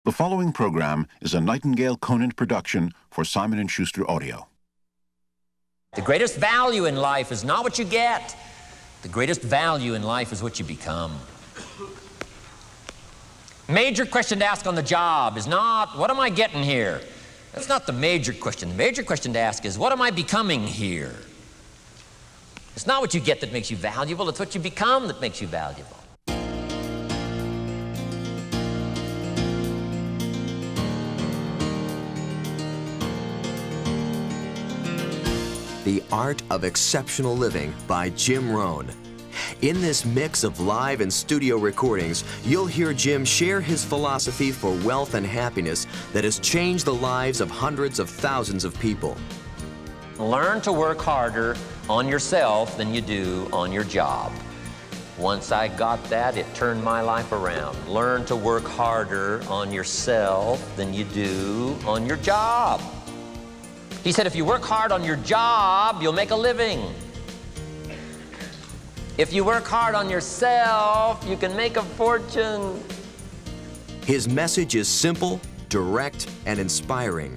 The following program is a Nightingale Conant production for Simon & Schuster Audio. The greatest value in life is not what you get. The greatest value in life is what you become. Major question to ask on the job is not, what am I getting here? That's not the major question. The major question to ask is, what am I becoming here? It's not what you get that makes you valuable, it's what you become that makes you valuable. The Art of Exceptional Living by Jim Rohn. In this mix of live and studio recordings, you'll hear Jim share his philosophy for wealth and happiness that has changed the lives of hundreds of thousands of people. Learn to work harder on yourself than you do on your job. Once I got that, it turned my life around. Learn to work harder on yourself than you do on your job. He said, if you work hard on your job, you'll make a living. If you work hard on yourself, you can make a fortune. His message is simple, direct, and inspiring.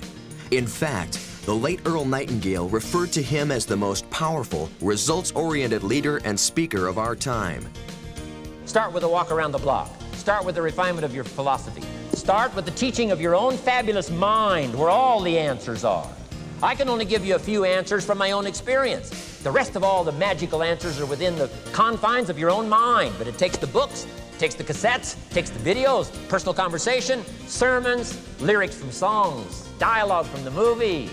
In fact, the late Earl Nightingale referred to him as the most powerful, results-oriented leader and speaker of our time. Start with a walk around the block. Start with the refinement of your philosophy. Start with the teaching of your own fabulous mind, where all the answers are. I can only give you a few answers from my own experience. The rest of all the magical answers are within the confines of your own mind. But it takes the books, it takes the cassettes, it takes the videos, personal conversation, sermons, lyrics from songs, dialogue from the movie.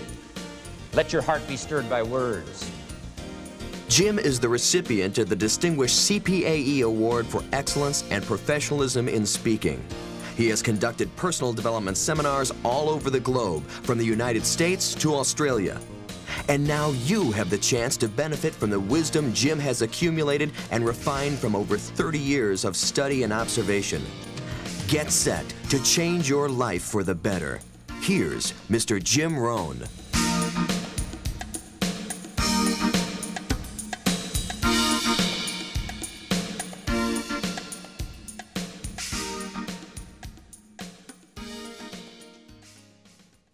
Let your heart be stirred by words. Jim is the recipient of the distinguished CPAE Award for Excellence and Professionalism in Speaking. He has conducted personal development seminars all over the globe, from the United States to Australia. And now you have the chance to benefit from the wisdom Jim has accumulated and refined from over 30 years of study and observation. Get set to change your life for the better. Here's Mr. Jim Rohn.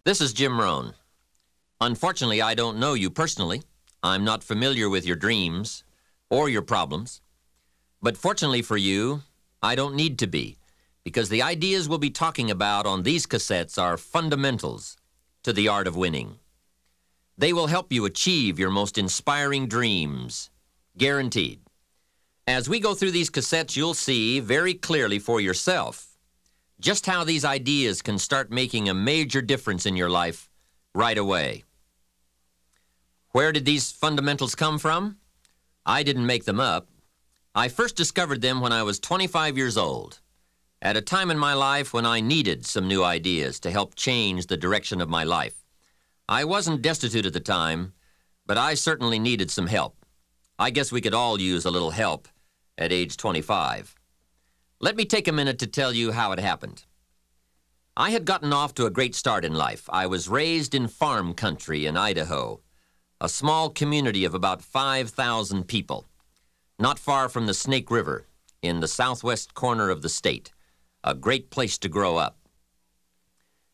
This is Jim Rohn. Unfortunately, I don't know you personally. I'm not familiar with your dreams or your problems. But fortunately for you, I don't need to be, because the ideas we'll be talking about on these cassettes are fundamentals to the art of winning. They will help you achieve your most inspiring dreams, guaranteed. As we go through these cassettes, you'll see very clearly for yourself just how these ideas can start making a major difference in your life right away. Where did these fundamentals come from? I didn't make them up. I first discovered them when I was 25 years old, at a time in my life when I needed some new ideas to help change the direction of my life. I wasn't destitute at the time, but I certainly needed some help. I guess we could all use a little help at age 25. Let me take a minute to tell you how it happened. I had gotten off to a great start in life. I was raised in farm country in Idaho, a small community of about 5,000 people, not far from the Snake River in the southwest corner of the state, a great place to grow up.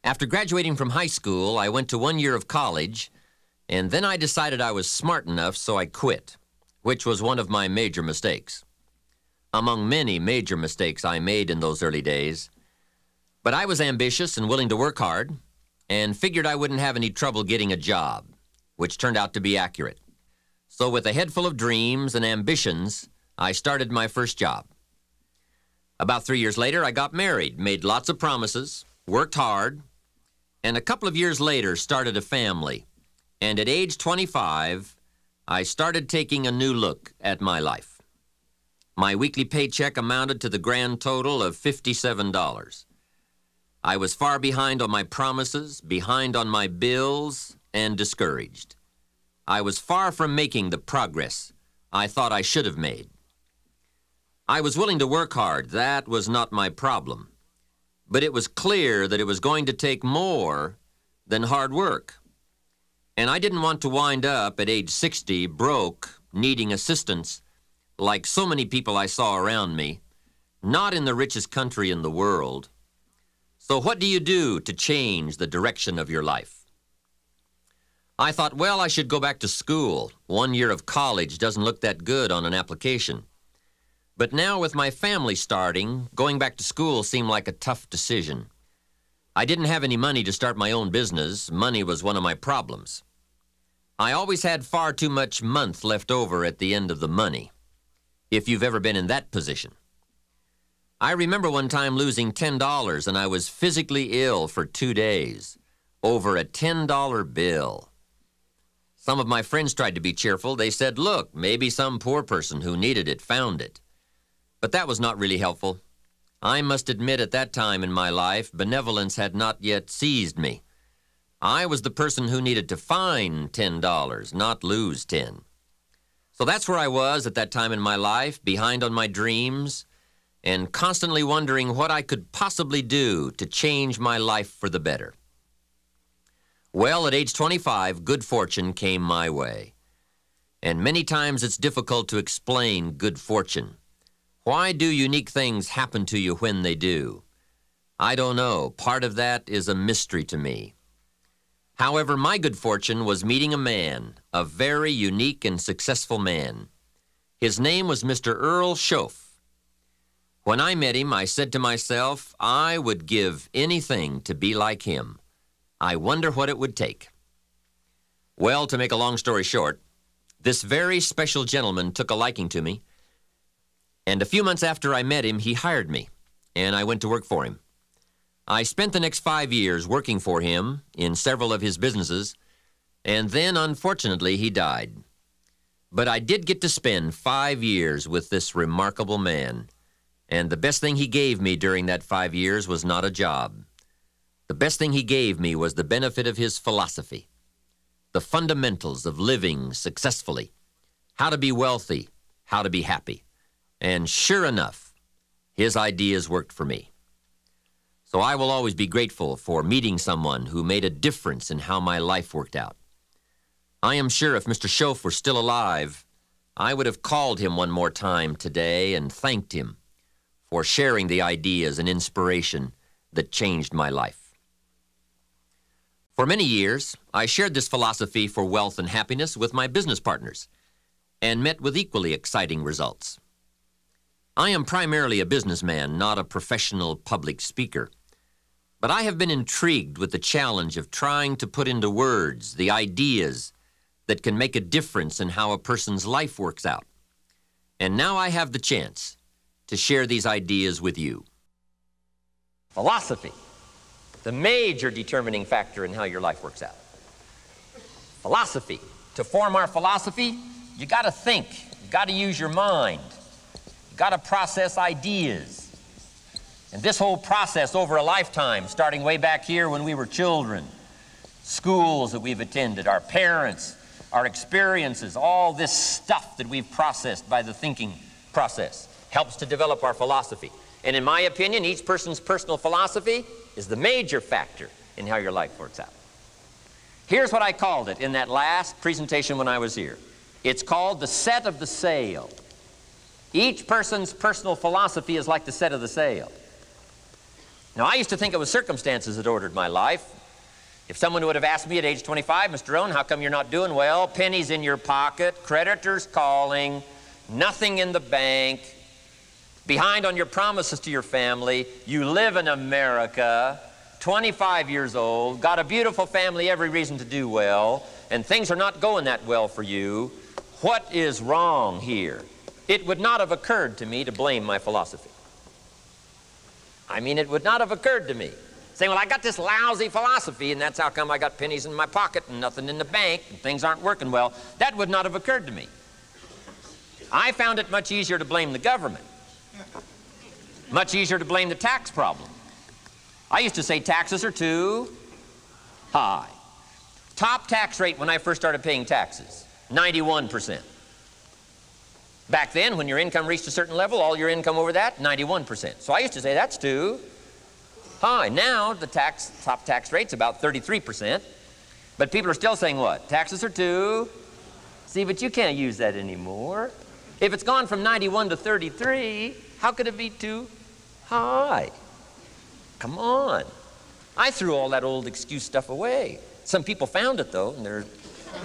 After graduating from high school, I went to 1 year of college, and then I decided I was smart enough, so I quit, which was one of my major mistakes. Among many major mistakes I made in those early days. But I was ambitious and willing to work hard, and figured I wouldn't have any trouble getting a job, which turned out to be accurate. So with a head full of dreams and ambitions, I started my first job. About 3 years later, I got married, made lots of promises, worked hard, and a couple of years later started a family. And at age 25, I started taking a new look at my life. My weekly paycheck amounted to the grand total of $57. I was far behind on my promises, behind on my bills, and discouraged. I was far from making the progress I thought I should have made. I was willing to work hard. That was not my problem. But it was clear that it was going to take more than hard work. And I didn't want to wind up at age 60 broke, needing assistance, like so many people I saw around me, not in the richest country in the world. So what do you do to change the direction of your life? I thought, well, I should go back to school. 1 year of college doesn't look that good on an application. But now with my family starting, going back to school seemed like a tough decision. I didn't have any money to start my own business. Money was one of my problems. I always had far too much month left over at the end of the money, if you've ever been in that position. I remember one time losing $10 and I was physically ill for 2 days over a $10 bill. Some of my friends tried to be cheerful. They said, look, maybe some poor person who needed it found it. But that was not really helpful. I must admit at that time in my life, benevolence had not yet seized me. I was the person who needed to find $10, not lose 10. So that's where I was at that time in my life, behind on my dreams, and constantly wondering what I could possibly do to change my life for the better. Well, at age 25, good fortune came my way. And many times it's difficult to explain good fortune. Why do unique things happen to you when they do? I don't know. Part of that is a mystery to me. However, my good fortune was meeting a man, a very unique and successful man. His name was Mr. Earl Shoaff. When I met him, I said to myself, I would give anything to be like him. I wonder what it would take. Well, to make a long story short, this very special gentleman took a liking to me, and a few months after I met him, he hired me, and I went to work for him. I spent the next 5 years working for him in several of his businesses, and then, unfortunately, he died. But I did get to spend 5 years with this remarkable man, and the best thing he gave me during that 5 years was not a job. The best thing he gave me was the benefit of his philosophy, the fundamentals of living successfully, how to be wealthy, how to be happy. And sure enough, his ideas worked for me. So I will always be grateful for meeting someone who made a difference in how my life worked out. I am sure if Mr. Shoaff were still alive, I would have called him one more time today and thanked him for sharing the ideas and inspiration that changed my life. For many years, I shared this philosophy for wealth and happiness with my business partners and met with equally exciting results. I am primarily a businessman, not a professional public speaker. But I have been intrigued with the challenge of trying to put into words the ideas that can make a difference in how a person's life works out. And now I have the chance to share these ideas with you. Philosophy, the major determining factor in how your life works out. Philosophy. To form our philosophy, you got to think. You got to use your mind. You got to process ideas. And this whole process over a lifetime, starting way back here when we were children, schools that we've attended, our parents, our experiences, all this stuff that we've processed by the thinking process helps to develop our philosophy. And in my opinion, each person's personal philosophy is the major factor in how your life works out. Here's what I called it in that last presentation when I was here. It's called the set of the sail. Each person's personal philosophy is like the set of the sail. Now, I used to think it was circumstances that ordered my life. If someone would have asked me at age 25, Mr. Rohn, how come you're not doing well? Pennies in your pocket, creditors calling, nothing in the bank, behind on your promises to your family, you live in America, 25 years old, got a beautiful family, every reason to do well, and things are not going that well for you. What is wrong here? It would not have occurred to me to blame my philosophy. I mean, it would not have occurred to me. Saying, well, I got this lousy philosophy, and that's how come I got pennies in my pocket and nothing in the bank, and things aren't working well. That would not have occurred to me. I found it much easier to blame the government. Much easier to blame the tax problem. I used to say taxes are too high. Top tax rate when I first started paying taxes, 91%. Back then, when your income reached a certain level, all your income over that, 91%. So I used to say that's too high. Now, the top tax rate's about 33%. But people are still saying what? Taxes are too. See, but you can't use that anymore. If it's gone from 91 to 33, how could it be too high? Come on. I threw all that old excuse stuff away. Some people found it, though, and they're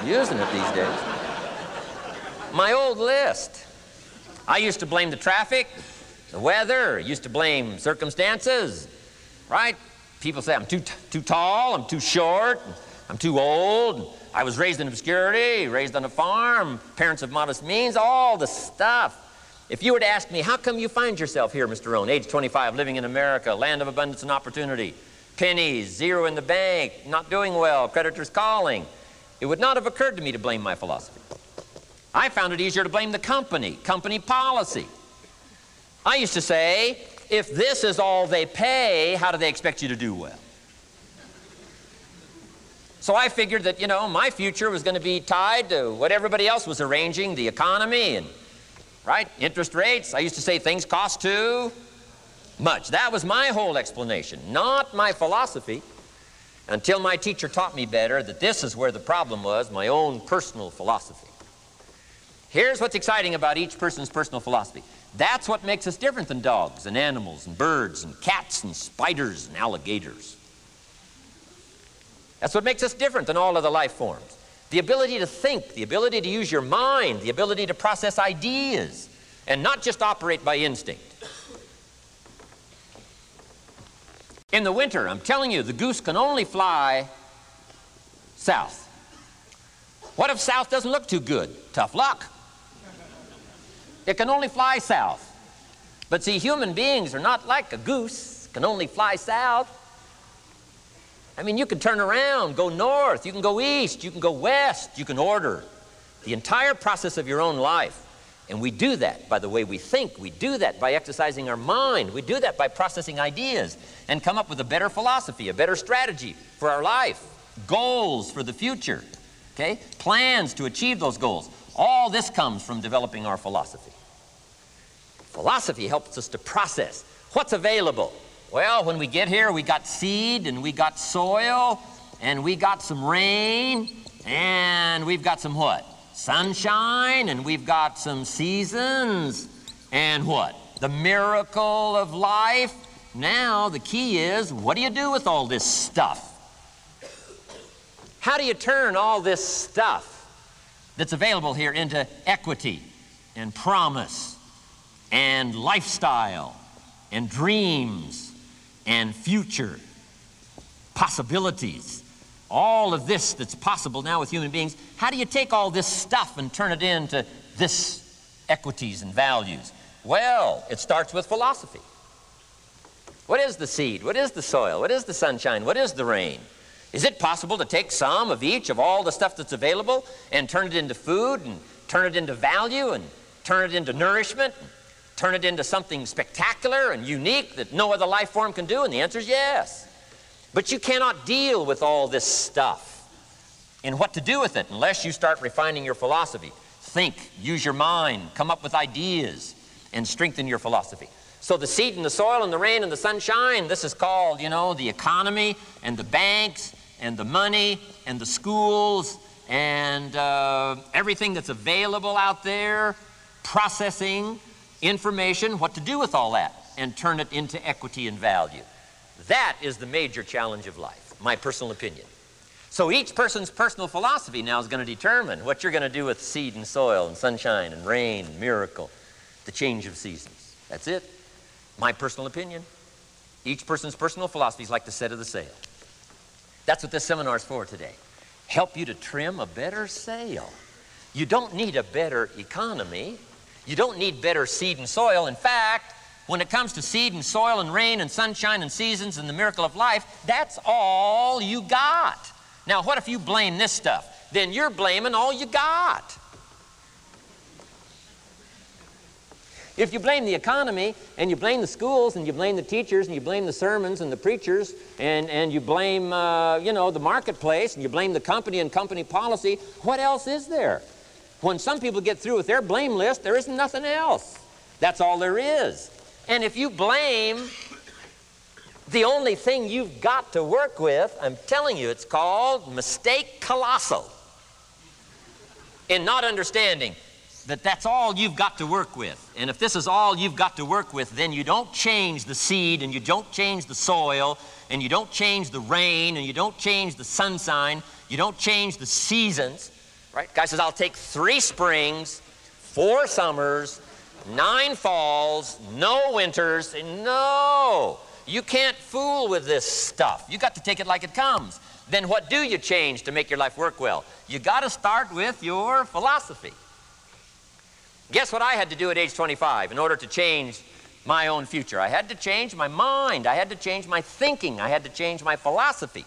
using it these days. My old list. I used to blame the traffic, the weather, used to blame circumstances, right? People say I'm too tall, I'm too short, I'm too old. I was raised in obscurity, raised on a farm, parents of modest means, all the stuff. If you were to ask me, how come you find yourself here, Mr. Rohn, age 25, living in America, land of abundance and opportunity, pennies, zero in the bank, not doing well, creditors calling, it would not have occurred to me to blame my philosophy. I found it easier to blame the company policy. I used to say, if this is all they pay, how do they expect you to do well? So I figured that, you know, my future was going to be tied to what everybody else was arranging, the economy and, right, interest rates. I used to say things cost too much. That was my whole explanation, not my philosophy, until my teacher taught me better that this is where the problem was, my own personal philosophy. Here's what's exciting about each person's personal philosophy. That's what makes us different than dogs and animals and birds and cats and spiders and alligators. That's what makes us different than all other life forms. The ability to think, the ability to use your mind, the ability to process ideas, and not just operate by instinct. In the winter, I'm telling you, the goose can only fly south. What if south doesn't look too good? Tough luck. It can only fly south. But see, human beings are not like a goose, can only fly south. I mean, you can turn around, go north, you can go east, you can go west, you can order the entire process of your own life. And we do that by the way we think. We do that by exercising our mind. We do that by processing ideas and come up with a better philosophy, a better strategy for our life, goals for the future, okay? Plans to achieve those goals. All this comes from developing our philosophy. Philosophy helps us to process what's available. Well, when we get here, we got seed, and we got soil, and we got some rain, and we've got some what? Sunshine, and we've got some seasons, and what? The miracle of life. Now, the key is, what do you do with all this stuff? How do you turn all this stuff that's available here into equity and promise and lifestyle and dreams and future possibilities? All of this that's possible now with human beings, how do you take all this stuff and turn it into this equities and values? Well, it starts with philosophy. What is the seed? What is the soil? What is the sunshine? What is the rain? Is it possible to take some of each of all the stuff that's available and turn it into food and turn it into value and turn it into nourishment and turn it into something spectacular and unique that no other life form can do? And the answer is yes. But you cannot deal with all this stuff and what to do with it unless you start refining your philosophy. Think, use your mind, come up with ideas, and strengthen your philosophy. So the seed and the soil and the rain and the sunshine, this is called, you know, the economy and the banks and the money and the schools and everything that's available out there, processing information, what to do with all that, and turn it into equity and value. That is the major challenge of life, my personal opinion. So each person's personal philosophy now is going to determine what you're going to do with seed and soil and sunshine and rain and miracle, the change of seasons. That's it. My personal opinion. Each person's personal philosophy is like the set of the sail. That's what this seminar is for today. Help you to trim a better sail. You don't need a better economy. You don't need better seed and soil. In fact, when it comes to seed and soil and rain and sunshine and seasons and the miracle of life, that's all you got. Now, what if you blame this stuff? Then you're blaming all you got. If you blame the economy, and you blame the schools, and you blame the teachers, and you blame the sermons and the preachers, and you blame, you know, the marketplace, and you blame the company and company policy, what else is there? When some people get through with their blame list, there isn't nothing else. That's all there is. And if you blame the only thing you've got to work with, I'm telling you, it's called mistake colossal in not understanding that that's all you've got to work with. And if this is all you've got to work with, then you don't change the seed, and you don't change the soil, and you don't change the rain, and you don't change the sunshine, you don't change the seasons. Right? Guy says, I'll take 3 springs, 4 summers, 9 falls, no winters. No, you can't fool with this stuff. You got to take it like it comes. Then what do you change to make your life work well? You got to start with your philosophy. Guess what I had to do at age 25 in order to change my own future? I had to change my mind. I had to change my thinking. I had to change my philosophy.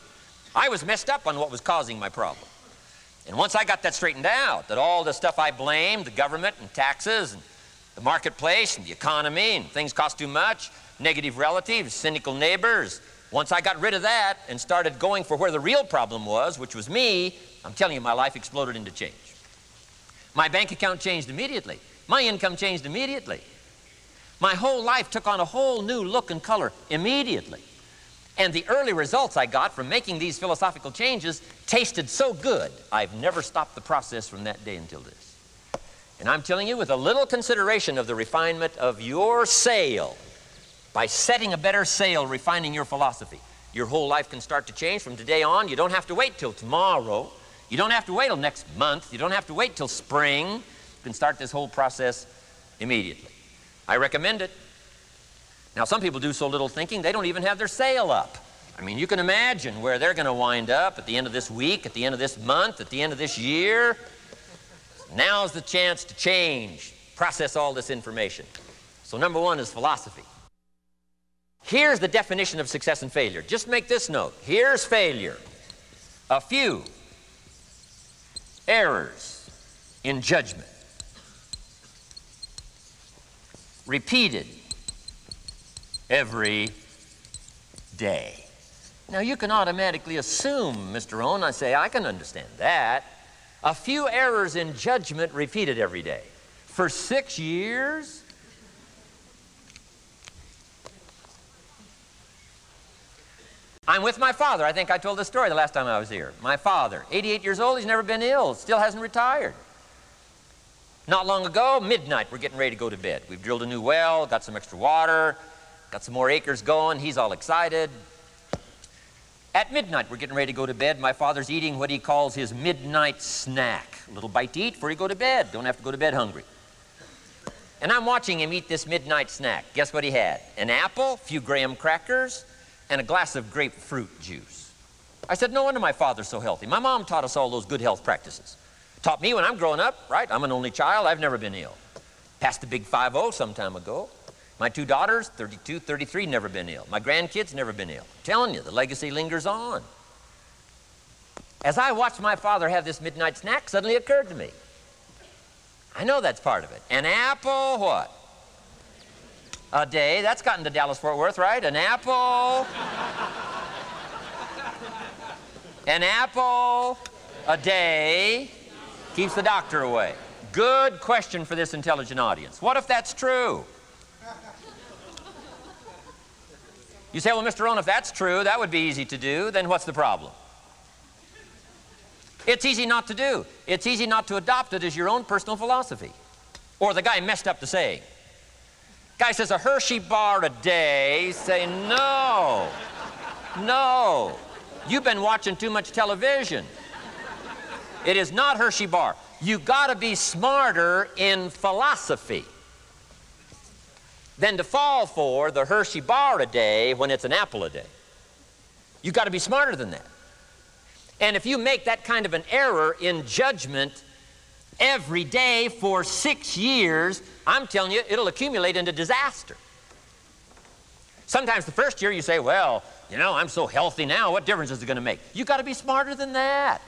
I was messed up on what was causing my problem. And once I got that straightened out, that all the stuff I blamed, the government and taxes and the marketplace and the economy and things cost too much, negative relatives, cynical neighbors, once I got rid of that and started going for where the real problem was, which was me, I'm telling you, my life exploded into change. My bank account changed immediately. My income changed immediately. My whole life took on a whole new look and color immediately. And the early results I got from making these philosophical changes tasted so good, I've never stopped the process from that day until this. And I'm telling you, with a little consideration of the refinement of your sail, by setting a better sail, refining your philosophy, your whole life can start to change from today on. You don't have to wait till tomorrow. You don't have to wait till next month. You don't have to wait till spring. You can start this whole process immediately. I recommend it. Now, some people do so little thinking, they don't even have their sail up. I mean, you can imagine where they're going to wind up at the end of this week, at the end of this month, at the end of this year. Now's the chance to change, process all this information. So number 1 is philosophy. Here's the definition of success and failure. Just make this note. Here's failure. A few errors in judgment, repeated every day. Now, you can automatically assume, Mr. Owen, I say, I can understand that. A few errors in judgment repeated every day. For 6 years? I'm with my father. I think I told this story the last time I was here. My father, 88 years old, he's never been ill, still hasn't retired. Not long ago, midnight, we're getting ready to go to bed. We've drilled a new well, got some extra water, got some more acres going. He's all excited. At midnight, we're getting ready to go to bed. My father's eating what he calls his midnight snack. A little bite to eat before you go to bed. Don't have to go to bed hungry. And I'm watching him eat this midnight snack. Guess what he had? An apple, a few graham crackers, and a glass of grapefruit juice. I said, no wonder my father's so healthy. My mom taught us all those good health practices. Taught me when I'm growing up, right? I'm an only child. I've never been ill. Passed the big 5-0 some time ago. My 2 daughters, 32, 33, never been ill. My grandkids, never been ill. I'm telling you, the legacy lingers on. As I watched my father have this midnight snack, suddenly occurred to me. I know that's part of it. An apple, what? A day. That's gotten to Dallas-Fort Worth, right? An apple. An apple a day keeps the doctor away. Good question for this intelligent audience. What if that's true? You say, well, Mr. Rohn, if that's true, that would be easy to do. Then what's the problem? It's easy not to do. It's easy not to adopt it as your own personal philosophy. Or the guy messed up the saying. Guy says a Hershey bar a day. Say, no, no. You've been watching too much television. It is not Hershey bar. You got to be smarter in philosophy than to fall for the Hershey bar a day when it's an apple a day. You got to be smarter than that. And if you make that kind of an error in judgment every day for 6 years, I'm telling you, it'll accumulate into disaster. Sometimes the first year you say, well, you know, I'm so healthy now, what difference is it going to make? You got to be smarter than that.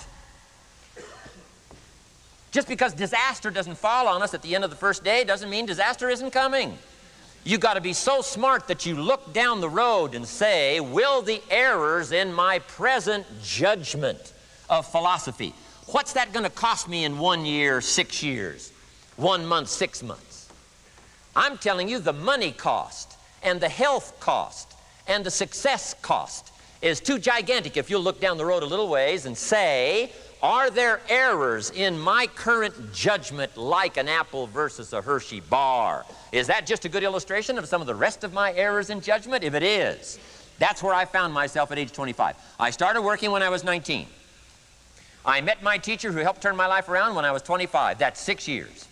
Just because disaster doesn't fall on us at the end of the first day doesn't mean disaster isn't coming. You got to be so smart that you look down the road and say, will the errors in my present judgment of philosophy, what's that going to cost me in 1 year, 6 years, 1 month, 6 months? I'm telling you, the money cost and the health cost and the success cost is too gigantic if you'll look down the road a little ways and say, Are there errors in my current judgment like an apple versus a Hershey bar? Is that just a good illustration of some of the rest of my errors in judgment? If it is, that's where I found myself at age 25. I started working when I was 19. I met my teacher who helped turn my life around when I was 25. That's 6 years.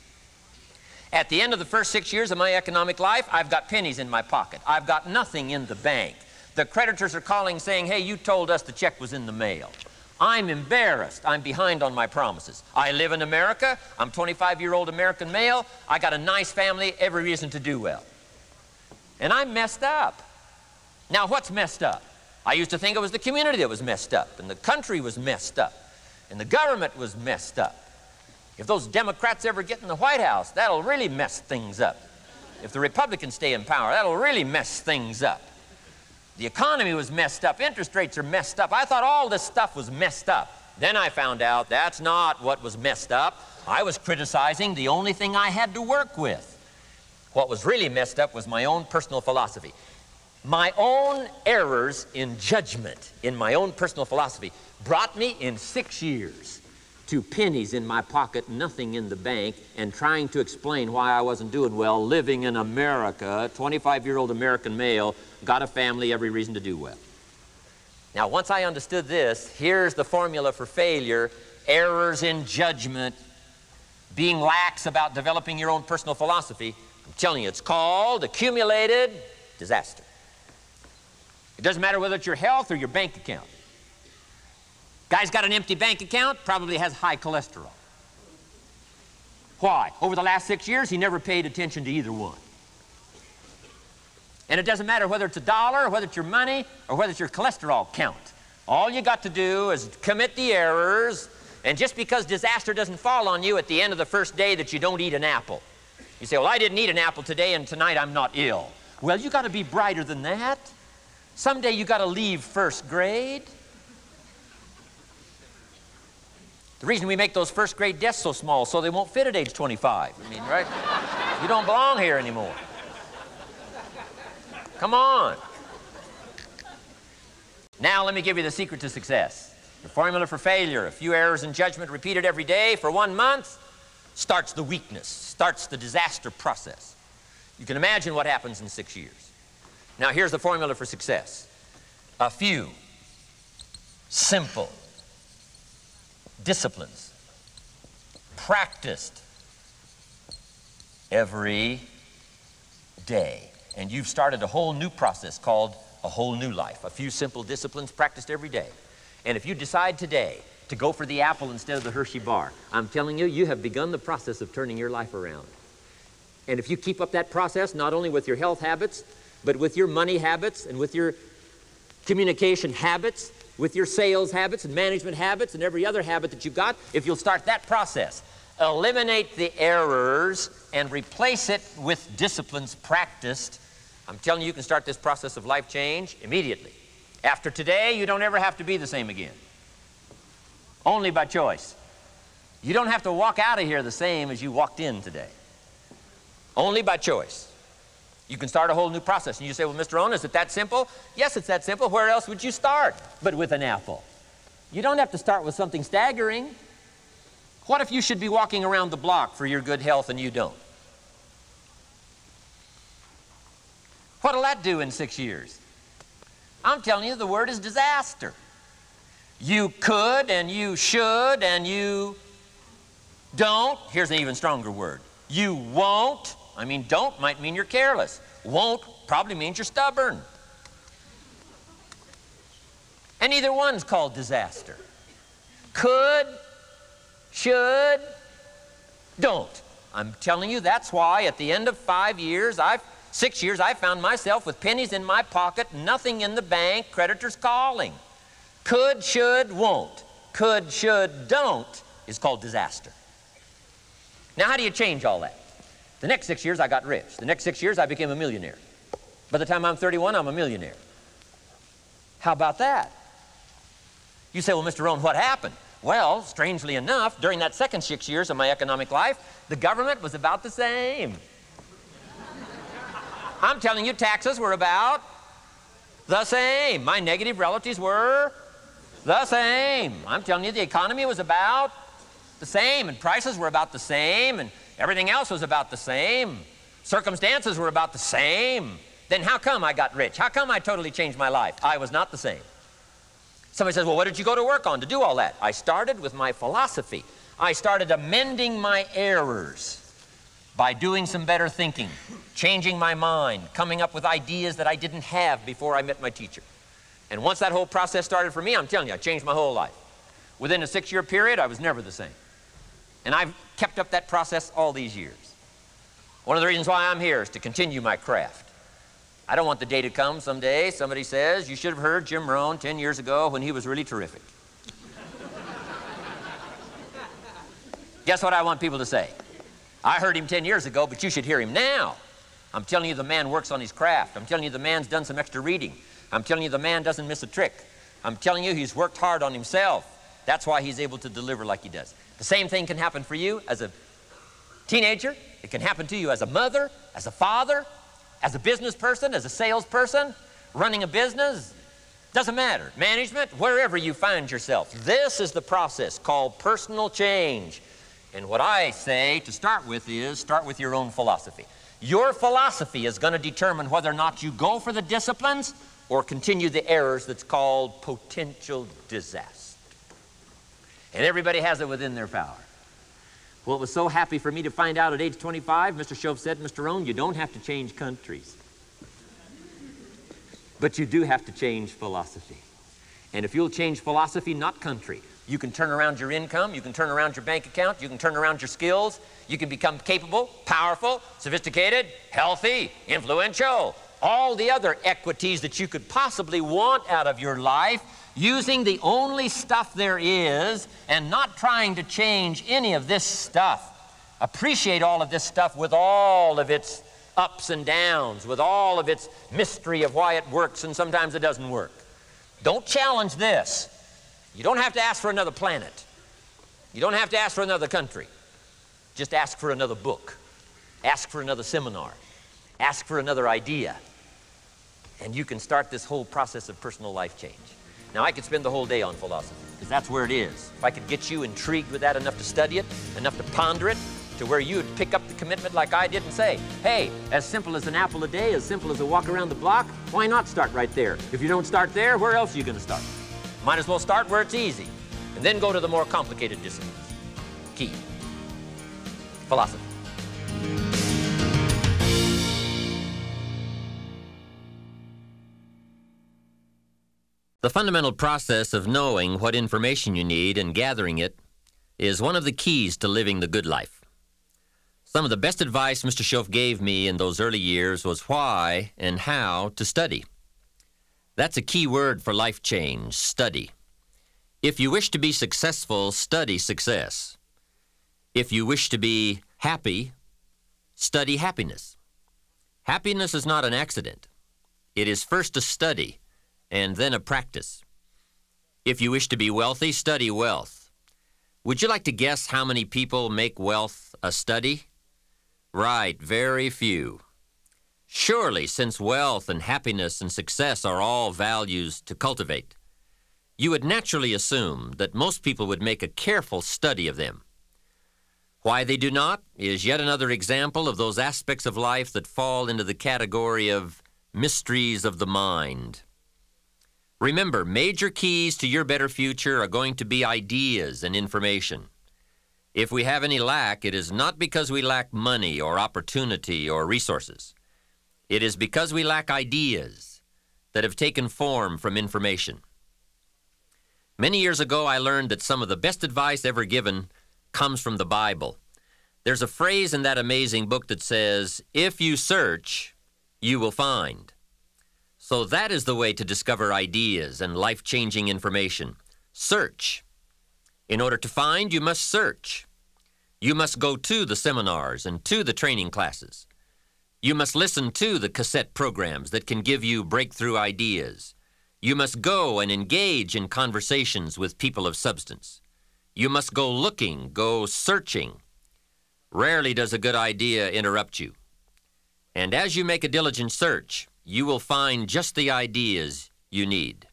At the end of the first 6 years of my economic life, I've got pennies in my pocket. I've got nothing in the bank. The creditors are calling saying, hey, you told us the check was in the mail. I'm embarrassed. I'm behind on my promises. I live in America. I'm a 25-year-old American male. I got a nice family, every reason to do well. And I'm messed up. Now, what's messed up? I used to think it was the community that was messed up, and the country was messed up, and the government was messed up. If those Democrats ever get in the White House, that'll really mess things up. If the Republicans stay in power, that'll really mess things up. The economy was messed up. Interest rates are messed up. I thought all this stuff was messed up. Then I found out that's not what was messed up. I was criticizing the only thing I had to work with. What was really messed up was my own personal philosophy. My own errors in judgment in my own personal philosophy brought me in 6 years to pennies in my pocket, nothing in the bank, and trying to explain why I wasn't doing well, living in America, 25-year-old American male, got a family, every reason to do well. Now, once I understood this, here's the formula for failure: errors in judgment, being lax about developing your own personal philosophy. I'm telling you, it's called accumulated disaster. It doesn't matter whether it's your health or your bank account. Guy's got an empty bank account, probably has high cholesterol. Why? Over the last 6 years, he never paid attention to either one. And it doesn't matter whether it's a dollar, or whether it's your money, or whether it's your cholesterol count. All you got to do is commit the errors, and just because disaster doesn't fall on you at the end of the first day that you don't eat an apple. You say, well, I didn't eat an apple today, and tonight I'm not ill. Well, you got to be brighter than that. Someday you got to leave first grade. The reason we make those first grade desks so small so they won't fit at age 25. I mean, right? You don't belong here anymore. Come on. Now let me give you the secret to success. The formula for failure: a few errors in judgment repeated every day for 1 month starts the weakness, starts the disaster process. You can imagine what happens in 6 years. Now here's the formula for success: a few simple disciplines practiced every day. And you've started a whole new process called a whole new life. A few simple disciplines practiced every day. And if you decide today to go for the apple instead of the Hershey bar, I'm telling you, you have begun the process of turning your life around. And if you keep up that process, not only with your health habits, but with your money habits and with your communication habits, with your sales habits and management habits and every other habit that you've got, if you'll start that process, eliminate the errors and replace it with disciplines practiced, I'm telling you, you can start this process of life change immediately. After today, you don't ever have to be the same again. Only by choice. You don't have to walk out of here the same as you walked in today. Only by choice. You can start a whole new process. And you say, well, Mr. Rohn, is it that simple? Yes, it's that simple. Where else would you start but with an apple? You don't have to start with something staggering. What if you should be walking around the block for your good health and you don't? What'll that do in 6 years? I'm telling you, the word is disaster. You could and you should and you don't. Here's an even stronger word. You won't. I mean, don't might mean you're careless. Won't probably means you're stubborn. And either one's called disaster. Could, should, don't. I'm telling you, that's why at the end of 6 years, I found myself with pennies in my pocket, nothing in the bank, creditors calling. Could, should, won't. Could, should, don't is called disaster. Now, how do you change all that? The next 6 years, I got rich. The next 6 years, I became a millionaire. By the time I'm 31, I'm a millionaire. How about that? You say, well, Mr. Rohn, what happened? Well, strangely enough, during that second 6 years of my economic life, the government was about the same. I'm telling you, taxes were about the same. My negative relatives were The same. I'm telling you, the economy was about the same, and prices were about the same, and everything else was about the same. Circumstances were about the same. Then how come I got rich? How come I totally changed my life? I was not the same. Somebody says, well, what did you go to work on to do all that? I started with my philosophy. I started amending my errors by doing some better thinking, changing my mind, coming up with ideas that I didn't have before I met my teacher. And once that whole process started for me, I'm telling you, I changed my whole life. Within a 6-year period, I was never the same. And I've kept up that process all these years. One of the reasons why I'm here is to continue my craft. I don't want the day to come someday somebody says, you should have heard Jim Rohn 10 years ago when he was really terrific. Guess what I want people to say? I heard him 10 years ago, but you should hear him now. I'm telling you, the man works on his craft. I'm telling you, the man's done some extra reading. I'm telling you, the man doesn't miss a trick. I'm telling you, he's worked hard on himself. That's why he's able to deliver like he does. The same thing can happen for you as a teenager. It can happen to you as a mother, as a father, as a business person, as a salesperson, running a business. Doesn't matter. Management, wherever you find yourself. This is the process called personal change. And what I say to start with is, start with your own philosophy. Your philosophy is going to determine whether or not you go for the disciplines or continue the errors that's called potential disaster. And everybody has it within their power. Well, it was so happy for me to find out at age 25, Mr. Shoaff said, Mr. Rohn, you don't have to change countries. But you do have to change philosophy. And if you'll change philosophy, not country, you can turn around your income, you can turn around your bank account, you can turn around your skills, you can become capable, powerful, sophisticated, healthy, influential, all the other equities that you could possibly want out of your life, using the only stuff there is and not trying to change any of this stuff. Appreciate all of this stuff with all of its ups and downs, with all of its mystery of why it works and sometimes it doesn't work. Don't challenge this. You don't have to ask for another planet. You don't have to ask for another country. Just ask for another book. Ask for another seminar. Ask for another idea. And you can start this whole process of personal life change. Now, I could spend the whole day on philosophy, because that's where it is. If I could get you intrigued with that enough to study it, enough to ponder it, to where you would pick up the commitment like I did and say, hey, as simple as an apple a day, as simple as a walk around the block, why not start right there? If you don't start there, where else are you going to start? Might as well start where it's easy, and then go to the more complicated disciplines. Key. Philosophy. The fundamental process of knowing what information you need and gathering it is one of the keys to living the good life. Some of the best advice Mr. Shoaff gave me in those early years was why and how to study. That's a key word for life change, study. If you wish to be successful, study success. If you wish to be happy, study happiness. Happiness is not an accident. It is first a study and then a practice. If you wish to be wealthy, study wealth. Would you like to guess how many people make wealth a study? Right, very few. Surely, since wealth and happiness and success are all values to cultivate, you would naturally assume that most people would make a careful study of them. Why they do not is yet another example of those aspects of life that fall into the category of mysteries of the mind. Remember, major keys to your better future are going to be ideas and information. If we have any lack, it is not because we lack money or opportunity or resources. It is because we lack ideas that have taken form from information. Many years ago, I learned that some of the best advice ever given comes from the Bible. There's a phrase in that amazing book that says, if you search, you will find. So that is the way to discover ideas and life-changing information. Search. In order to find, you must search. You must go to the seminars and to the training classes. You must listen to the cassette programs that can give you breakthrough ideas. You must go and engage in conversations with people of substance. You must go looking, go searching. Rarely does a good idea interrupt you. And as you make a diligent search, you will find just the ideas you need.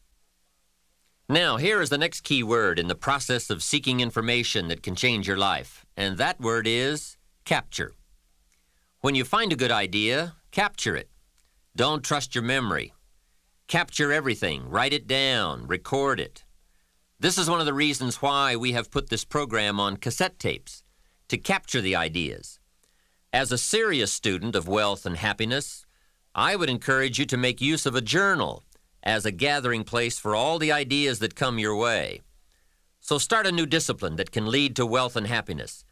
Now, here is the next key word in the process of seeking information that can change your life, and that word is capture. When you find a good idea, capture it. Don't trust your memory. Capture everything. Write it down. Record it. This is one of the reasons why we have put this program on cassette tapes, to capture the ideas. As a serious student of wealth and happiness, I would encourage you to make use of a journal as a gathering place for all the ideas that come your way. So start a new discipline that can lead to wealth and happiness.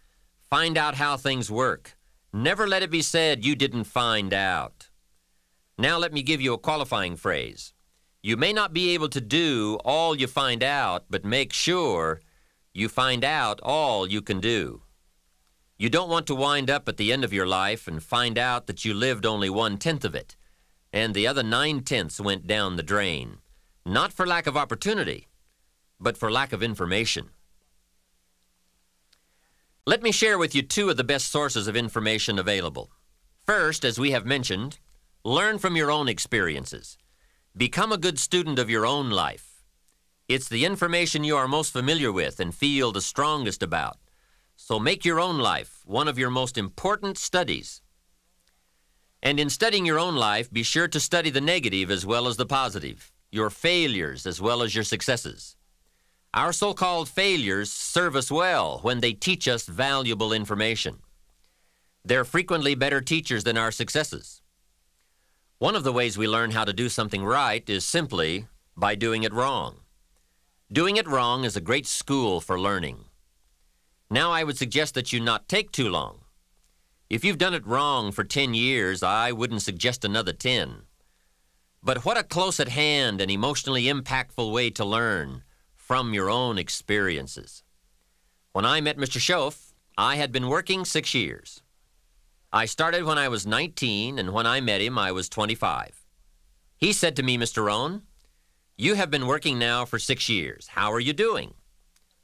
Find out how things work. Never let it be said you didn't find out. Now let me give you a qualifying phrase. You may not be able to do all you find out, but make sure you find out all you can do. You don't want to wind up at the end of your life and find out that you lived only 1/10 of it, and the other 9/10 went down the drain, not for lack of opportunity, but for lack of information. Let me share with you two of the best sources of information available. First, as we have mentioned, learn from your own experiences. Become a good student of your own life. It's the information you are most familiar with and feel the strongest about. So make your own life one of your most important studies. And in studying your own life, be sure to study the negative as well as the positive, your failures as well as your successes. Our so-called failures serve us well when they teach us valuable information. They're frequently better teachers than our successes. One of the ways we learn how to do something right is simply by doing it wrong. Doing it wrong is a great school for learning. Now I would suggest that you not take too long. If you've done it wrong for 10 years, I wouldn't suggest another 10. But what a close at hand and emotionally impactful way to learn from your own experiences. When I met Mr. Schoaf, I had been working 6 years. I started when I was 19, and when I met him, I was 25. He said to me, "Mr. Rohn, you have been working now for 6 years. How are you doing?"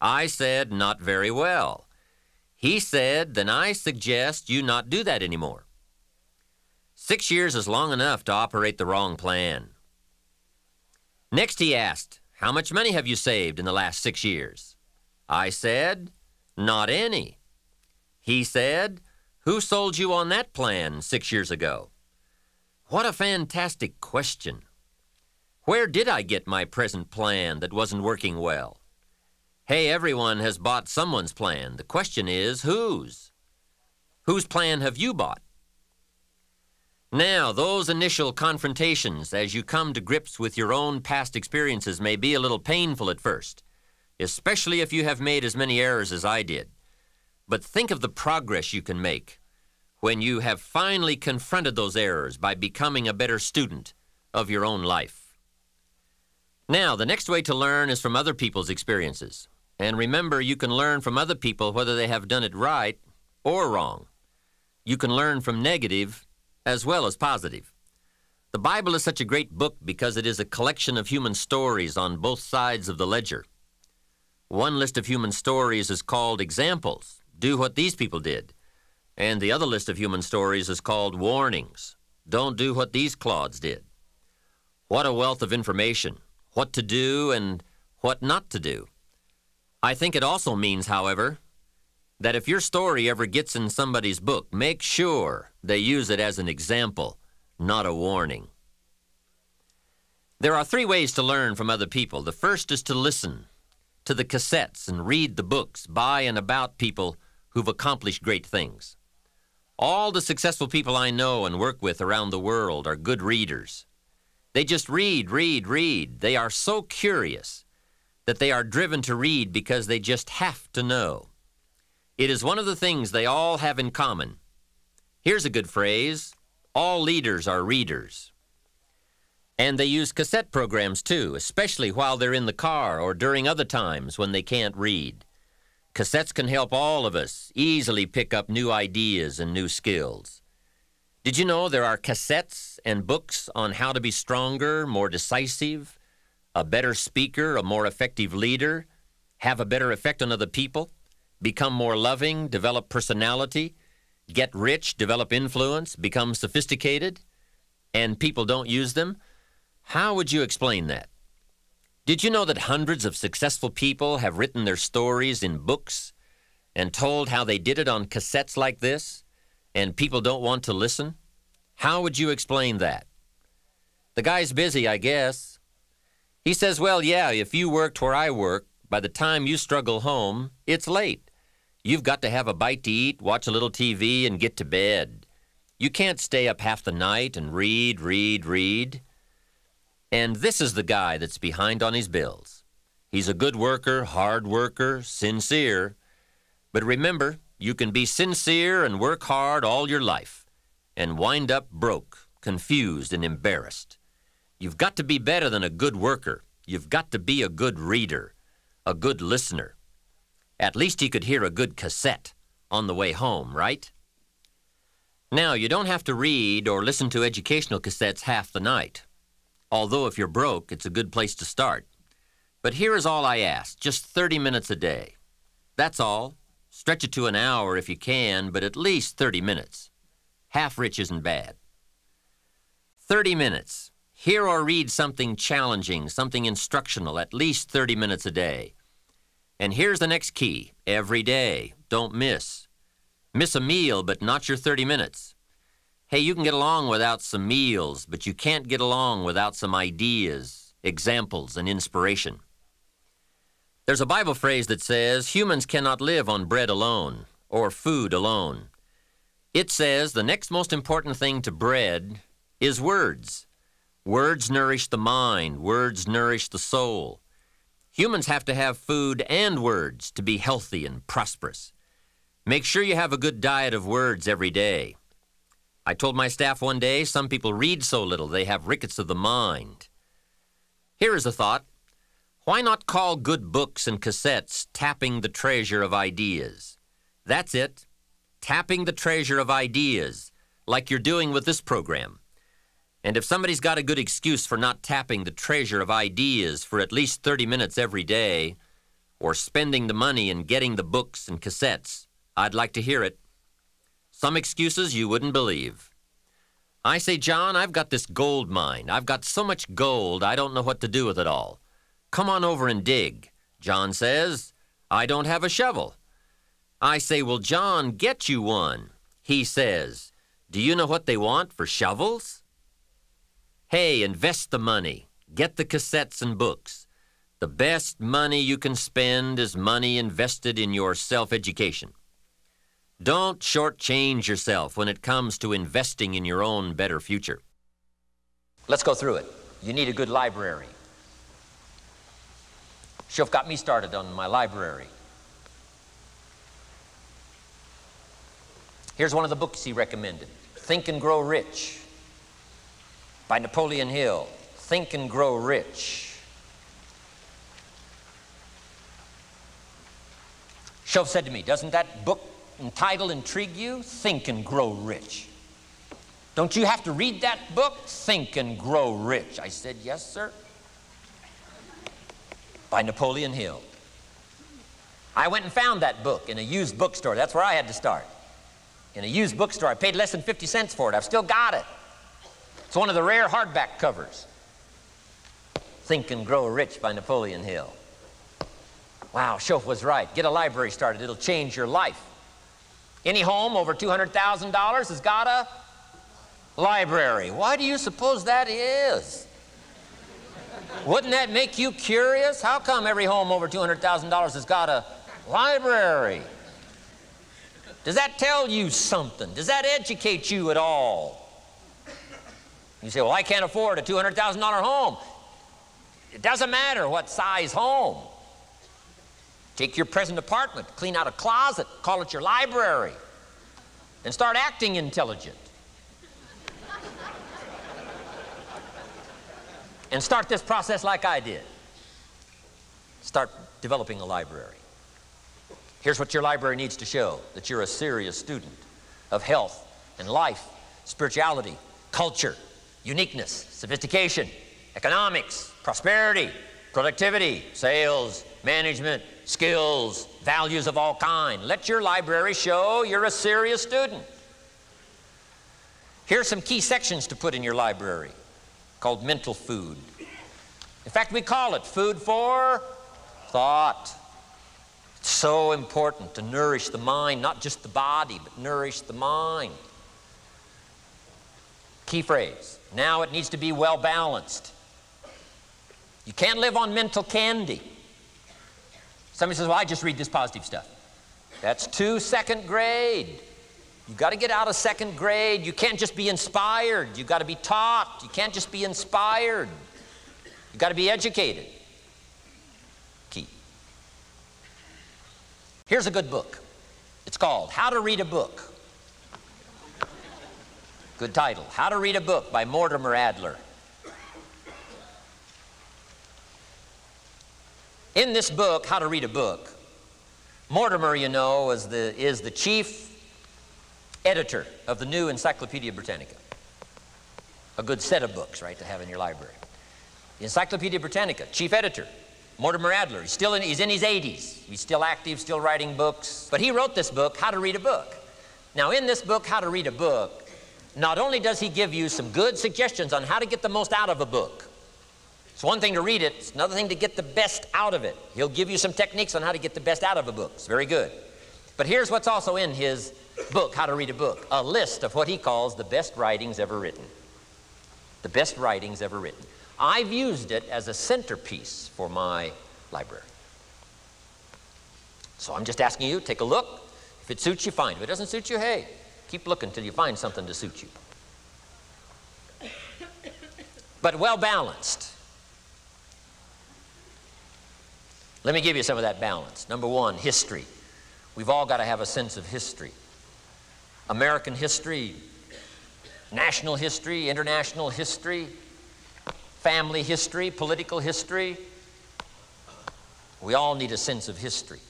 I said, "Not very well." He said, "Then I suggest you not do that anymore." 6 years is long enough to operate the wrong plan. Next he asked, "How much money have you saved in the last 6 years?" I said, "Not any." He said, "Who sold you on that plan 6 years ago?" What a fantastic question. Where did I get my present plan that wasn't working well? Hey, everyone has bought someone's plan. The question is, whose? Whose plan have you bought? Now, those initial confrontations as you come to grips with your own past experiences may be a little painful at first, especially if you have made as many errors as I did. But think of the progress you can make when you have finally confronted those errors by becoming a better student of your own life. Now, the next way to learn is from other people's experiences. And remember, you can learn from other people whether they have done it right or wrong. You can learn from negative as well as positive. The Bible is such a great book because it is a collection of human stories on both sides of the ledger. One list of human stories is called examples. Do what these people did. And the other list of human stories is called warnings. Don't do what these clods did. What a wealth of information. What to do and what not to do. I think it also means, however, that if your story ever gets in somebody's book, make sure they use it as an example, not a warning. There are 3 ways to learn from other people. The first is to listen to the cassettes and read the books by and about people who've accomplished great things. All the successful people I know and work with around the world are good readers. They just read. They are so curious that they are driven to read because they just have to know. It is one of the things they all have in common. Here's a good phrase: all leaders are readers. And they use cassette programs too, especially while they're in the car or during other times when they can't read. Cassettes can help all of us easily pick up new ideas and new skills. Did you know there are cassettes and books on how to be stronger, more decisive, a better speaker, a more effective leader, have a better effect on other people, become more loving, develop personality, get rich, develop influence, become sophisticated, and people don't use them? How would you explain that? Did you know that hundreds of successful people have written their stories in books and told how they did it on cassettes like this, and people don't want to listen? How would you explain that? The guy's busy, I guess. He says, well, yeah, if you worked where I work, by the time you struggle home, it's late. You've got to have a bite to eat, watch a little TV, and get to bed. You can't stay up half the night and read. And this is the guy that's behind on his bills. He's a good worker, hard worker, sincere. But remember, you can be sincere and work hard all your life and wind up broke, confused, and embarrassed. You've got to be better than a good worker. You've got to be a good reader, a good listener. At least he could hear a good cassette on the way home, right? Now, you don't have to read or listen to educational cassettes half the night. Although if you're broke, it's a good place to start. But here is all I ask, just 30 minutes a day. That's all. Stretch it to an hour if you can, but at least 30 minutes. Half rich isn't bad. 30 minutes. Hear or read something challenging, something instructional, at least 30 minutes a day. And here's the next key. Every day. Don't miss. Miss a meal, but not your 30 minutes. Hey, you can get along without some meals, but you can't get along without some ideas, examples, and inspiration. There's a Bible phrase that says, humans cannot live on bread alone or food alone. It says the next most important thing to bread is words. Words nourish the mind. Words nourish the soul. Humans have to have food and words to be healthy and prosperous. Make sure you have a good diet of words every day. I told my staff one day, some people read so little they have rickets of the mind. Here is a thought. Why not call good books and cassettes tapping the treasure of ideas? That's it. Tapping the treasure of ideas, like you're doing with this program. And if somebody's got a good excuse for not tapping the treasure of ideas for at least 30 minutes every day, or spending the money and getting the books and cassettes, I'd like to hear it. Some excuses you wouldn't believe. I say, John, I've got this gold mine. I've got so much gold, I don't know what to do with it all. Come on over and dig. John says, I don't have a shovel. I say, well, John, get you one. He says, do you know what they want for shovels? Hey, invest the money. Get the cassettes and books. The best money you can spend is money invested in your self-education. Don't shortchange yourself when it comes to investing in your own better future. Let's go through it. You need a good library. Shof got me started on my library. Here's one of the books he recommended. Think and Grow Rich by Napoleon Hill. Think and Grow Rich. Shof said to me, doesn't that book and title intrigue you? Think and Grow Rich. Don't you have to read that book? Think and Grow Rich. I said, yes, sir. By Napoleon Hill. I went and found that book in a used bookstore. That's where I had to start. In a used bookstore. I paid less than 50 cents for it. I've still got it. It's one of the rare hardback covers. Think and Grow Rich by Napoleon Hill. Wow, Shof was right. Get a library started. It'll change your life. Any home over $200,000 has got a library. Why do you suppose that is? Wouldn't that make you curious? How come every home over $200,000 has got a library? Does that tell you something? Does that educate you at all? You say, well, I can't afford a $200,000 home. It doesn't matter what size home. Take your present apartment, clean out a closet, call it your library, and start acting intelligent. And start this process like I did. Start developing a library. Here's what your library needs to show, that you're a serious student of health and life, spirituality, culture, uniqueness, sophistication, economics, prosperity, productivity, sales, management, skills, values of all kinds. Let your library show you're a serious student. Here's some key sections to put in your library called mental food. In fact, we call it food for thought. It's so important to nourish the mind, not just the body, but nourish the mind. Key phrase, now it needs to be well balanced. You can't live on mental candy. Somebody says, well, I just read this positive stuff. That's too second grade. You've got to get out of second grade. You can't just be inspired. You've got to be taught. You can't just be inspired. You've got to be educated. Key. Here's a good book. It's called How to Read a Book. Good title, How to Read a Book by Mortimer Adler. In this book, How to Read a Book, Mortimer, you know, is the chief editor of the new Encyclopedia Britannica. A good set of books, right, to have in your library. The Encyclopedia Britannica, chief editor, Mortimer Adler. He's in his 80s. He's still active, still writing books. But he wrote this book, How to Read a Book. Now, in this book, How to Read a Book, not only does he give you some good suggestions on how to get the most out of a book. It's one thing to read it, it's another thing to get the best out of it. He'll give you some techniques on how to get the best out of a book. It's very good. But here's what's also in his book, How to Read a Book, a list of what he calls the best writings ever written. The best writings ever written. I've used it as a centerpiece for my library. So I'm just asking you, take a look. If it suits you, fine. If it doesn't suit you, hey, keep looking until you find something to suit you. But well balanced. Let me give you some of that balance. Number one, history. We've all got to have a sense of history. American history, national history, international history, family history, political history. We all need a sense of history.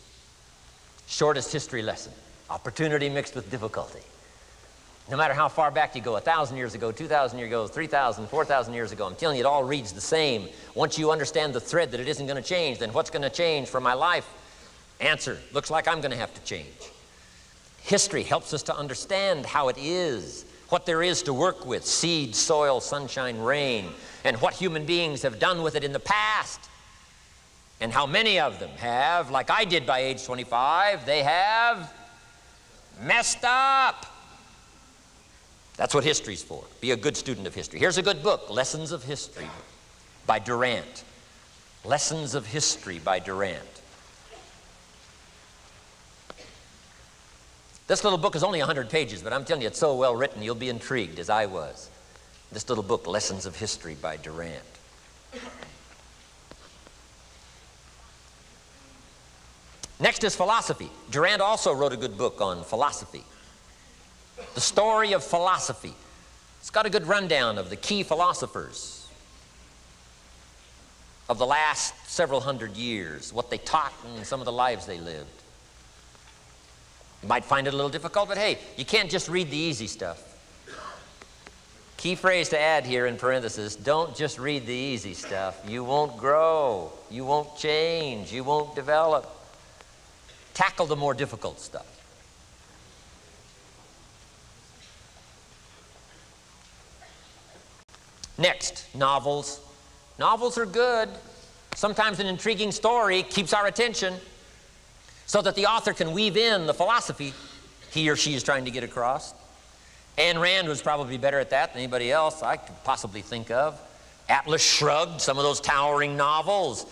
Shortest history lesson, opportunity mixed with difficulty. No matter how far back you go, 1,000 years ago, 2,000 years ago, 3,000, 4,000 years ago, I'm telling you, it all reads the same. Once you understand the thread that it isn't going to change, then what's going to change for my life? Answer, looks like I'm going to have to change. History helps us to understand how it is, what there is to work with, seed, soil, sunshine, rain, and what human beings have done with it in the past. And how many of them have, like I did by age 25, they have messed up. That's what history's for. Be a good student of history. Here's a good book, Lessons of History by Durant. Lessons of History by Durant. This little book is only 100 pages, but I'm telling you, it's so well written, you'll be intrigued, as I was. This little book, Lessons of History by Durant. Next is philosophy. Durant also wrote a good book on philosophy. The Story of Philosophy. It's got a good rundown of the key philosophers of the last several hundred years, what they taught and some of the lives they lived. You might find it a little difficult, but hey, you can't just read the easy stuff. Key phrase to add here in parentheses, don't just read the easy stuff. You won't grow, you won't change, you won't develop. Tackle the more difficult stuff. Next, novels. Novels are good. Sometimes an intriguing story keeps our attention so that the author can weave in the philosophy he or she is trying to get across. Ayn Rand was probably better at that than anybody else I could possibly think of. Atlas Shrugged, some of those towering novels.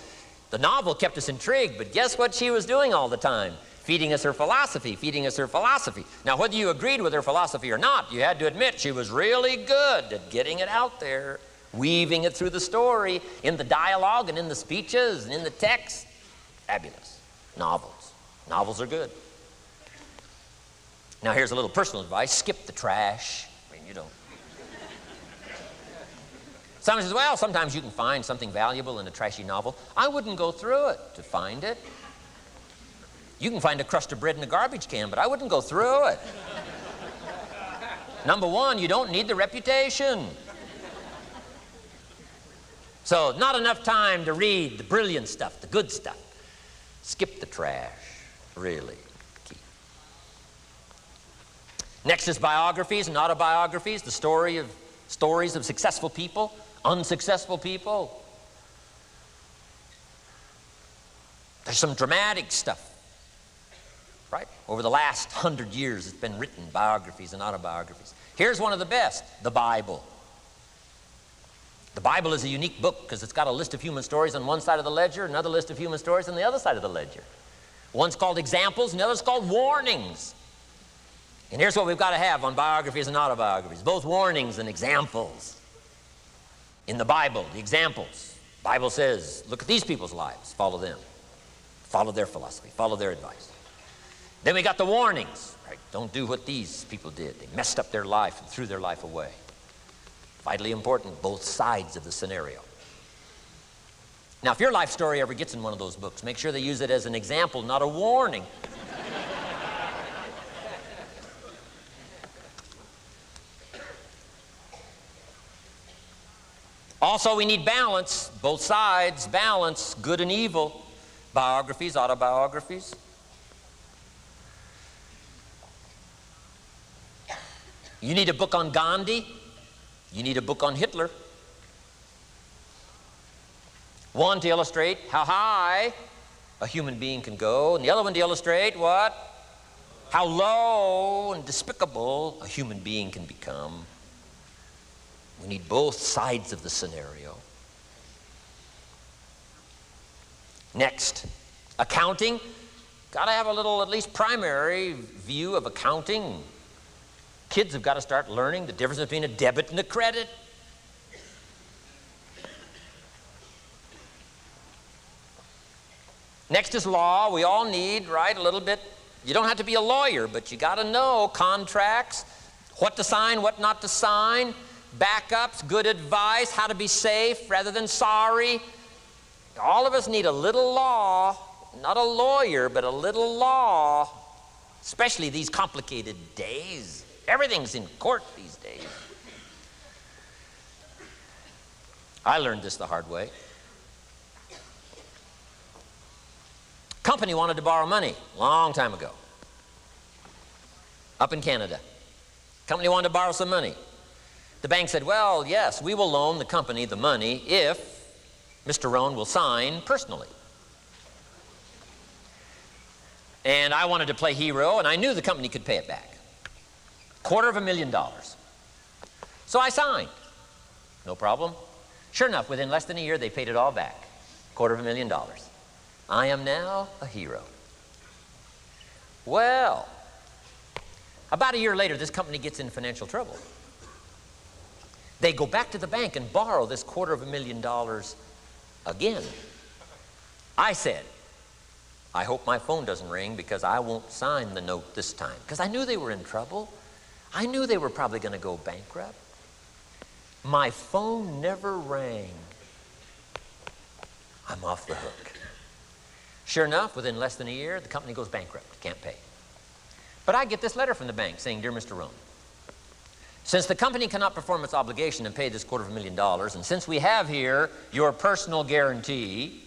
The novel kept us intrigued, but guess what she was doing all the time? Feeding us her philosophy, feeding us her philosophy. Now, whether you agreed with her philosophy or not, you had to admit she was really good at getting it out there, weaving it through the story, in the dialogue and in the speeches and in the text. Fabulous. Novels. Novels are good. Now, here's a little personal advice. Skip the trash. I mean, you don't. Someone says, well, sometimes you can find something valuable in a trashy novel. I wouldn't go through it to find it. You can find a crust of bread in a garbage can, but I wouldn't go through it. Number one, you don't need the reputation. So, not enough time to read the brilliant stuff, the good stuff. Skip the trash, really. Key. Next is biographies and autobiographies, the stories of successful people, unsuccessful people. There's some dramatic stuff, right? Over the last 100 years, it's been written, biographies and autobiographies. Here's one of the best, the Bible. The Bible is a unique book because it's got a list of human stories on one side of the ledger, another list of human stories on the other side of the ledger. One's called examples, and the other's called warnings. And here's what we've got to have on biographies and autobiographies, both warnings and examples. In the Bible, the examples. The Bible says, look at these people's lives, follow them. Follow their philosophy, follow their advice. Then we got the warnings, right? Don't do what these people did. They messed up their life and threw their life away. Vitally important, both sides of the scenario. Now, if your life story ever gets in one of those books, make sure they use it as an example, not a warning. Also, we need balance, both sides, balance, good and evil, biographies, autobiographies. You need a book on Gandhi. You need a book on Hitler. One to illustrate how high a human being can go, and the other one to illustrate what? How low and despicable a human being can become. We need both sides of the scenario. Next, accounting. Got to have a little, at least primary view of accounting. Kids have got to start learning the difference between a debit and a credit. Next is law. We all need, right, a little bit. You don't have to be a lawyer, but you got to know contracts, what to sign, what not to sign, backups, good advice, how to be safe rather than sorry. All of us need a little law, not a lawyer, but a little law, especially these complicated days. Everything's in court these days. I learned this the hard way. Company wanted to borrow money a long time ago, up in Canada. Company wanted to borrow some money. The bank said, well, yes, we will loan the company the money if Mr. Rohn will sign personally. And I wanted to play hero, and I knew the company could pay it back. $250,000. So I signed. No problem. Sure enough, within less than a year, they paid it all back. $250,000. I am now a hero. Well, about a year later, this company gets in financial trouble. They go back to the bank and borrow this $250,000 again. I said, I hope my phone doesn't ring because I won't sign the note this time. Because I knew they were in trouble. I knew they were probably going to go bankrupt. My phone never rang. I'm off the hook. Sure enough, within less than a year, the company goes bankrupt, can't pay. But I get this letter from the bank saying, Dear Mr. Rohn, since the company cannot perform its obligation and pay this $250,000, and since we have here your personal guarantee,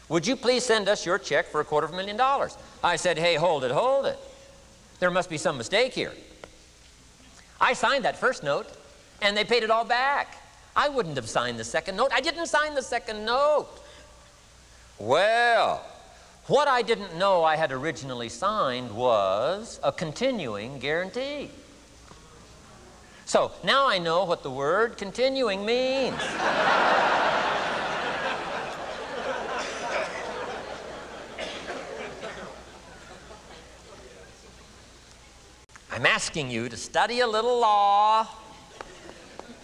would you please send us your check for $250,000? I said, hey, hold it. There must be some mistake here. I signed that first note, and they paid it all back. I wouldn't have signed the second note. I didn't sign the second note. Well, what I didn't know I had originally signed was a continuing guarantee. So now I know what the word continuing means. I'm asking you to study a little law,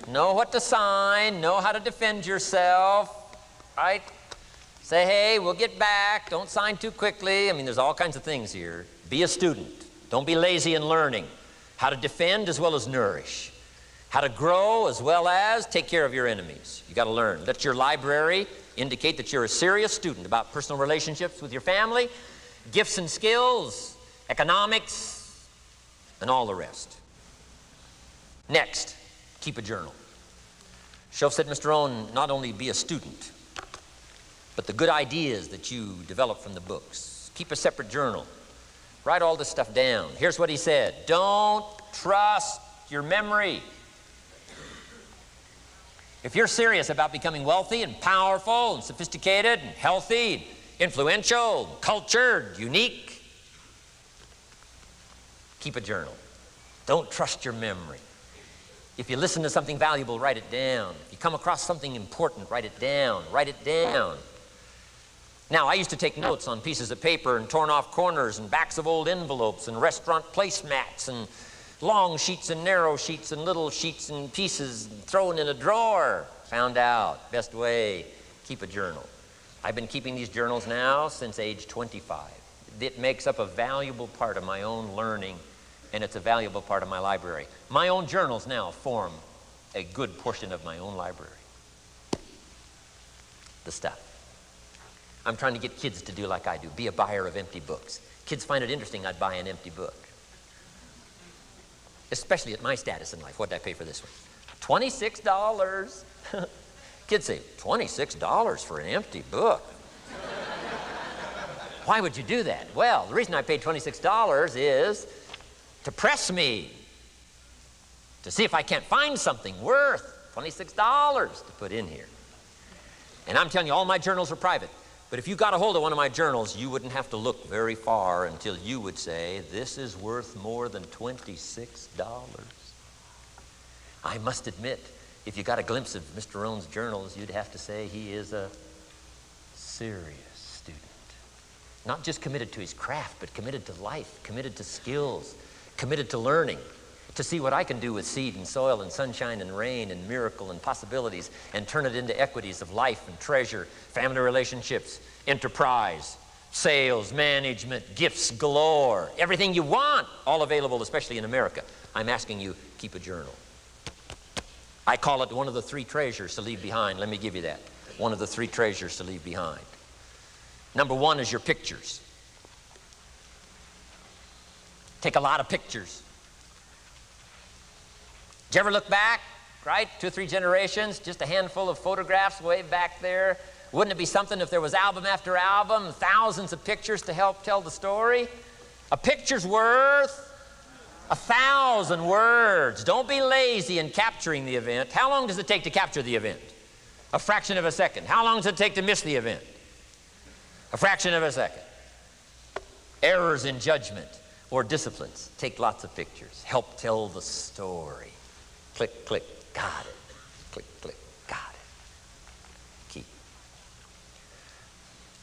know what to sign, know how to defend yourself, right? Say, hey, we'll get back. Don't sign too quickly. I mean, there's all kinds of things here. Be a student. Don't be lazy in learning. How to defend as well as nourish. How to grow as well as take care of your enemies. You got to learn. Let your library indicate that you're a serious student about personal relationships with your family, gifts and skills, economics, and all the rest. Next, keep a journal. Shoaff said, Mr. Rohn, not only be a student, but the good ideas that you develop from the books. Keep a separate journal. Write all this stuff down. Here's what he said. Don't trust your memory. If you're serious about becoming wealthy and powerful and sophisticated and healthy, influential, cultured, unique. Keep a journal. Don't trust your memory. If you listen to something valuable, write it down. If you come across something important, write it down. Write it down. Now, I used to take notes on pieces of paper and torn off corners and backs of old envelopes and restaurant placemats and long sheets and narrow sheets and little sheets and pieces thrown in a drawer. Found out, best way, keep a journal. I've been keeping these journals now since age 25. It makes up a valuable part of my own learning, and it's a valuable part of my library. My own journals now form a good portion of my own library. The stuff. I'm trying to get kids to do like I do, be a buyer of empty books. Kids find it interesting I'd buy an empty book. Especially at my status in life. What did I pay for this one? $26. Kids say, $26 for an empty book? Why would you do that? Well, the reason I paid $26 is to press me, to see if I can't find something worth $26 to put in here. And I'm telling you, all my journals are private. But if you got a hold of one of my journals, you wouldn't have to look very far until you would say, this is worth more than $26. I must admit, if you got a glimpse of Mr. Rohn's journals, you'd have to say he is a serious student. Not just committed to his craft, but committed to life, committed to skills, committed to learning, to see what I can do with seed and soil and sunshine and rain and miracle and possibilities and turn it into equities of life and treasure, family relationships, enterprise, sales, management, gifts galore, everything you want, all available, especially in America. I'm asking you, keep a journal. I call it one of the 3 treasures to leave behind. Let me give you that. One of the 3 treasures to leave behind. Number 1 is your pictures. Take a lot of pictures. Did you ever look back, right? 2 or 3 generations, just a handful of photographs way back there. Wouldn't it be something if there was album after album, thousands of pictures to help tell the story? A picture's worth 1,000 words. Don't be lazy in capturing the event. How long does it take to capture the event? A fraction of a second. How long does it take to miss the event? A fraction of a second. Errors in judgment or disciplines. Take lots of pictures. Help tell the story. Click, click, got it. Click, click, got it. Keep.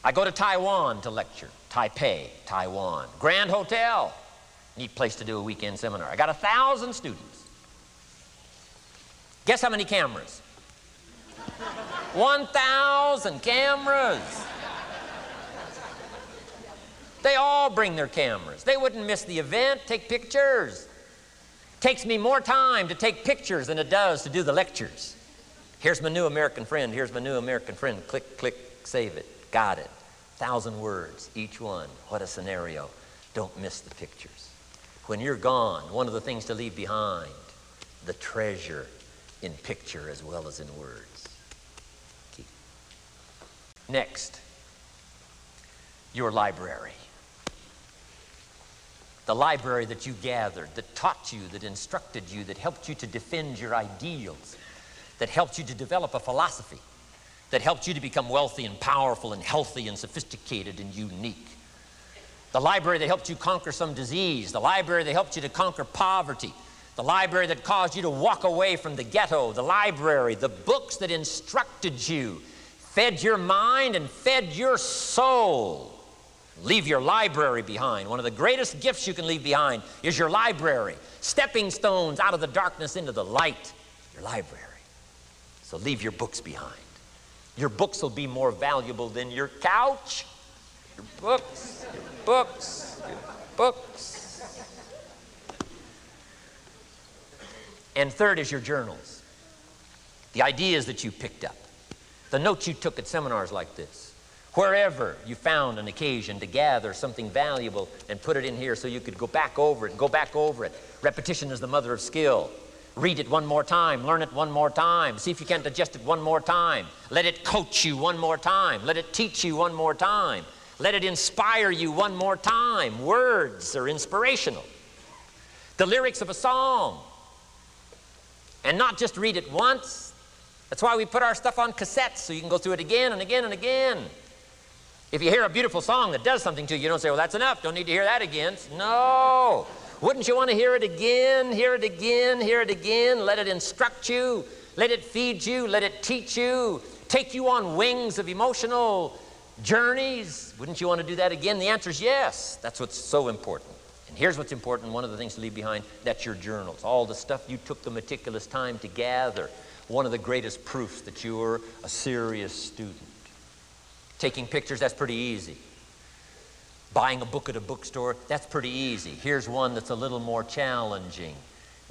I go to Taiwan to lecture. Taipei, Taiwan. Grand Hotel. Neat place to do a weekend seminar. I got 1,000 students. Guess how many cameras? 1,000 cameras. They all bring their cameras. They wouldn't miss the event, take pictures. Takes me more time to take pictures than it does to do the lectures. Here's my new American friend. Here's my new American friend. Click, click, save it. Got it. 1,000 words, each one. What a scenario. Don't miss the pictures. When you're gone, one of the things to leave behind, the treasure in picture as well as in words. Keep. Next, your library. The library that you gathered, that taught you, that instructed you, that helped you to defend your ideals, that helped you to develop a philosophy, that helped you to become wealthy and powerful and healthy and sophisticated and unique. The library that helped you conquer some disease, the library that helped you to conquer poverty, the library that caused you to walk away from the ghetto, the library, the books that instructed you, fed your mind and fed your soul. Leave your library behind. One of the greatest gifts you can leave behind is your library. Stepping stones out of the darkness into the light. Your library. So leave your books behind. Your books will be more valuable than your couch. Your books, your books, your books. And third is your journals. The ideas that you picked up. The notes you took at seminars like this. Wherever you found an occasion to gather something valuable and put it in here so you could go back over it and go back over it. Repetition is the mother of skill. Read it one more time. Learn it one more time. See if you can't digest it one more time. Let it coach you one more time. Let it teach you one more time. Let it inspire you one more time. Words are inspirational. The lyrics of a song. And not just read it once. That's why we put our stuff on cassettes so you can go through it again and again and again. If you hear a beautiful song that does something to you, you don't say, well, that's enough. Don't need to hear that again. No. Wouldn't you want to hear it again, hear it again, hear it again? Let it instruct you. Let it feed you. Let it teach you. Take you on wings of emotional journeys. Wouldn't you want to do that again? The answer is yes. That's what's so important. And here's what's important. One of the things to leave behind, that's your journals. All the stuff you took the meticulous time to gather. One of the greatest proofs that you're a serious student. Taking pictures, that's pretty easy. Buying a book at a bookstore, that's pretty easy. Here's one that's a little more challenging.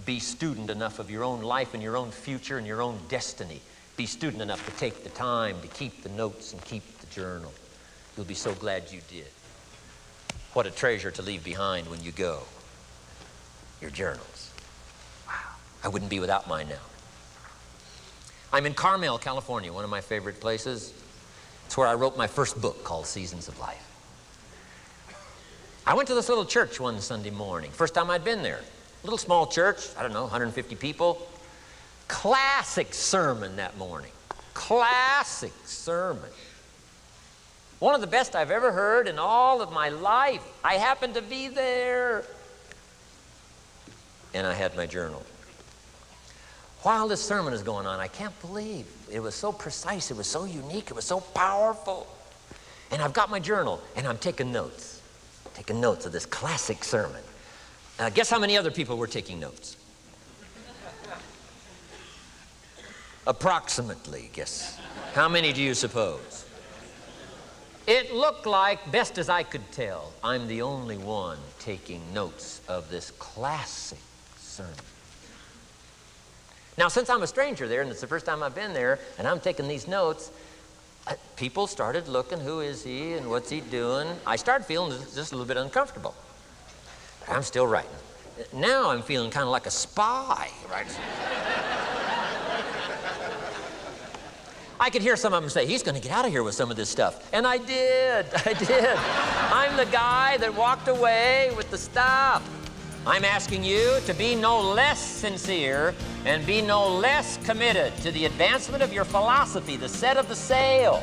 Be student enough of your own life and your own future and your own destiny. Be student enough to take the time to keep the notes and keep the journal. You'll be so glad you did. What a treasure to leave behind when you go. Your journals. Wow. I wouldn't be without mine now. I'm in Carmel, California, one of my favorite places. It's where I wrote my first book called Seasons of Life. I went to this little church one Sunday morning. First time I'd been there. Little small church, I don't know, 150 people. Classic sermon that morning. Classic sermon. One of the best I've ever heard in all of my life. I happened to be there. And I had my journal. While this sermon is going on, I can't believe it was so precise, it was so unique, it was so powerful. And I've got my journal, and I'm taking notes. Taking notes of this classic sermon. Guess how many other people were taking notes? Approximately, guess. How many do you suppose? It looked like, best as I could tell, I'm the only one taking notes of this classic sermon. Now, since I'm a stranger there, and it's the first time I've been there, and I'm taking these notes, people started looking, who is he and what's he doing? I started feeling just a little bit uncomfortable. I'm still writing. Now I'm feeling kind of like a spy, right? I could hear some of them say, he's going to get out of here with some of this stuff. And I did. I'm the guy that walked away with the stuff. I'm asking you to be no less sincere and be no less committed to the advancement of your philosophy, the set of the sail,